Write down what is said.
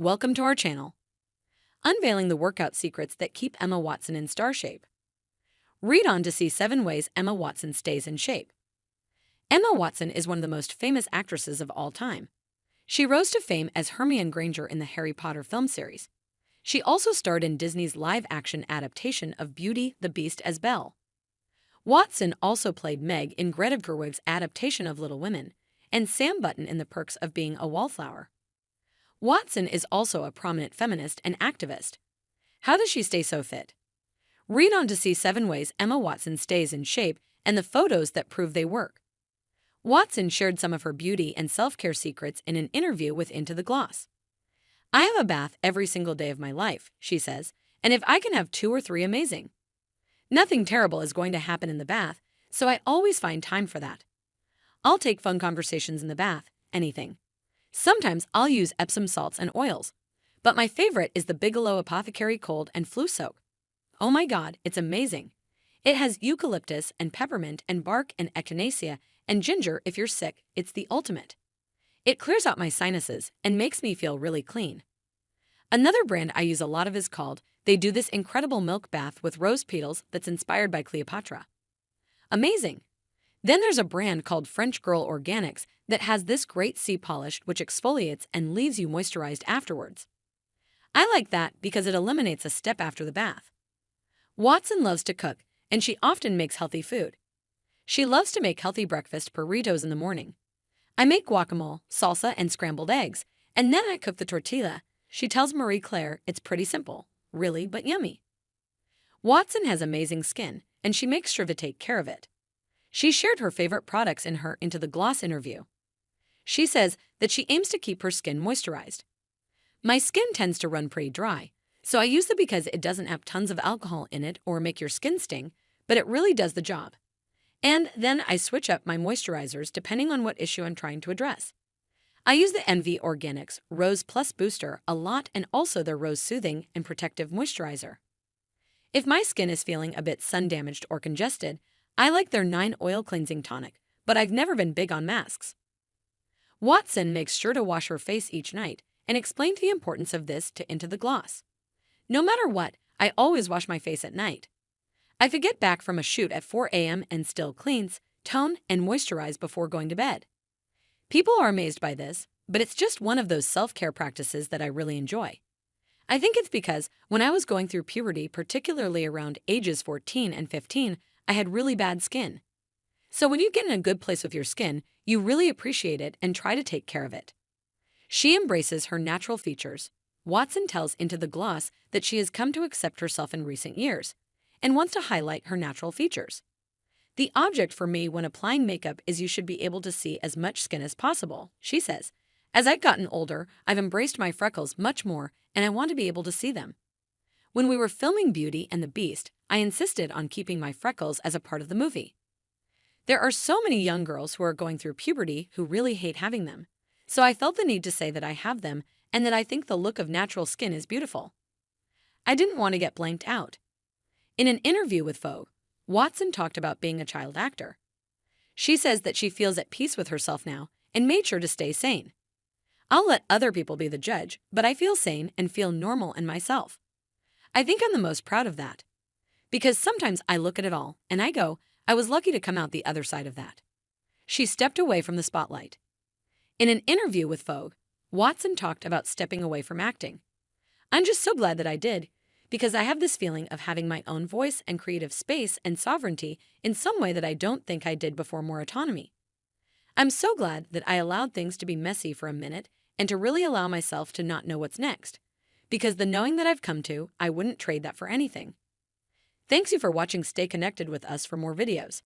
welcome to our channel. Unveiling the workout secrets that keep Emma Watson in star shape. Read on to see 7 ways Emma Watson stays in shape. Emma Watson is one of the most famous actresses of all time. She rose to fame as Hermione Granger in the Harry Potter film series. She also starred in Disney's live-action adaptation of Beauty the Beast as Belle. Watson also played Meg in Greta Gerwig's adaptation of Little Women, and Sam Button in The Perks of Being a Wallflower. Watson is also a prominent feminist and activist. How does she stay so fit? Read on to see 7 ways Emma Watson stays in shape and the photos that prove they work. Watson shared some of her beauty and self-care secrets in an interview with Into the Gloss. "I have a bath every single day of my life," she says, "and if I can have 2 or 3, amazing. Nothing terrible is going to happen in the bath, so I always find time for that. I'll take fun conversations in the bath, anything. Sometimes I'll use Epsom salts and oils, but my favorite is the Bigelow Apothecary Cold and Flu Soak. Oh my God, it's amazing. It has eucalyptus and peppermint and bark and echinacea and ginger if you're sick. It's the ultimate. It clears out my sinuses and makes me feel really clean." Another brand I use a lot of is called They Do This Incredible Milk Bath with Rose Petals that's inspired by Cleopatra. Amazing. Then there's a brand called French Girl Organics that has this great sea polish which exfoliates and leaves you moisturized afterwards. I like that because it eliminates a step after the bath. Watson loves to cook, and she often makes healthy food. She loves to make healthy breakfast burritos in the morning. "I make guacamole, salsa, and scrambled eggs, and then I cook the tortilla." She tells Marie Claire it's pretty simple, really, but yummy. Watson has amazing skin, and she makes sure to take care of it. She shared her favorite products in her Into the Gloss interview. She says that she aims to keep her skin moisturized. "My skin tends to run pretty dry, so I use it because it doesn't have tons of alcohol in it or make your skin sting, but it really does the job. And then I switch up my moisturizers depending on what issue I'm trying to address. I use the NV Organics Rose Plus Booster a lot and also their Rose Soothing and Protective Moisturizer. If my skin is feeling a bit sun-damaged or congested, I like their 9 Oil Cleansing Tonic, but I've never been big on masks." Watson makes sure to wash her face each night and explained the importance of this to Into the Gloss. "No matter what, I always wash my face at night. I could get back from a shoot at 4 a.m. and still cleanse, tone, and moisturize before going to bed. People are amazed by this, but it's just one of those self-care practices that I really enjoy. I think it's because when I was going through puberty, particularly around ages 14 and 15, I had really bad skin. So when you get in a good place with your skin, you really appreciate it and try to take care of it." She embraces her natural features. Watson tells Into the Gloss that she has come to accept herself in recent years and wants to highlight her natural features. "The object for me when applying makeup is you should be able to see as much skin as possible," she says. "As I've gotten older, I've embraced my freckles much more and I want to be able to see them. When we were filming Beauty and the Beast, I insisted on keeping my freckles as a part of the movie. There are so many young girls who are going through puberty who really hate having them, so I felt the need to say that I have them and that I think the look of natural skin is beautiful. I didn't want to get blanked out." In an interview with Vogue, Watson talked about being a child actor. She says that she feels at peace with herself now and made sure to stay sane. "I'll let other people be the judge, but I feel sane and feel normal in myself. I think I'm the most proud of that. Because sometimes I look at it all and I go, I was lucky to come out the other side of that." She stepped away from the spotlight. In an interview with Vogue, Watson talked about stepping away from acting. "I'm just so glad that I did, because I have this feeling of having my own voice and creative space and sovereignty in some way that I don't think I did before, more autonomy. I'm so glad that I allowed things to be messy for a minute and to really allow myself to not know what's next, because the knowing that I've come to, I wouldn't trade that for anything." Thanks you for watching. Stay connected with us for more videos.